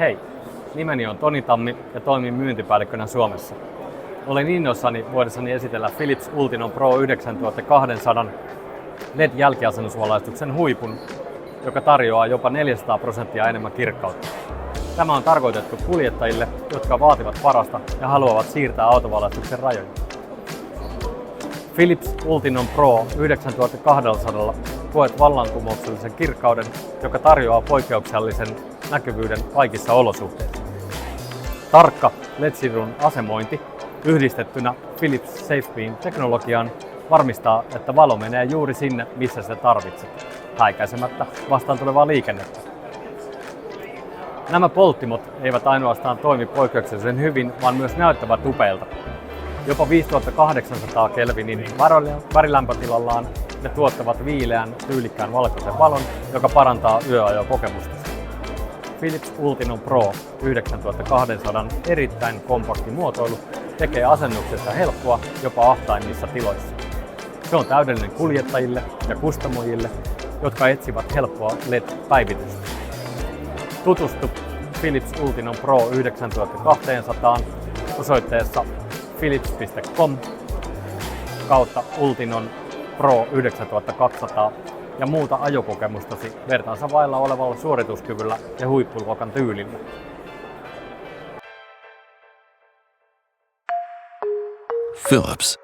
Hei, nimeni on Toni Tammi ja toimin myyntipäällikkönä Suomessa. Olen innoissani voidessani esitellä Philips Ultinon Pro 9200 LED-jälkiasennusvalaistuksen huipun, joka tarjoaa jopa 400% enemmän kirkkautta. Tämä on tarkoitettu kuljettajille, jotka vaativat parasta ja haluavat siirtää autovalaistuksen rajoja. Philips Ultinon Pro 9200 koet vallankumouksellisen kirkkauden, joka tarjoaa poikkeuksellisen näkyvyyden kaikissa olosuhteissa. Tarkka LED-sirun asemointi yhdistettynä Philips SafeBeam-teknologiaan varmistaa, että valo menee juuri sinne, missä se tarvitset, häikäisemättä vastaan tulevaa liikennettä. Nämä polttimot eivät ainoastaan toimi poikkeuksellisen hyvin, vaan myös näyttävät upeilta. Jopa 5800 kelvinin värilämpötilallaan ne tuottavat viileän, tyylikkään valkoisen valon, joka parantaa yöajokokemusta. Philips Ultinon Pro 9200 erittäin kompakti muotoilu tekee asennuksesta helppoa jopa ahtaimmissa tiloissa. Se on täydellinen kuljettajille ja kustamoijille, jotka etsivät helppoa LED-päivitystä. Tutustu Philips Ultinon Pro 9200 osoitteessa philips.com kautta Ultinon Pro 9200 ja muuta ajokokemustasi vertaansa vailla olevalla suorituskyvyllä ja huippuluokan tyylillä. Philips.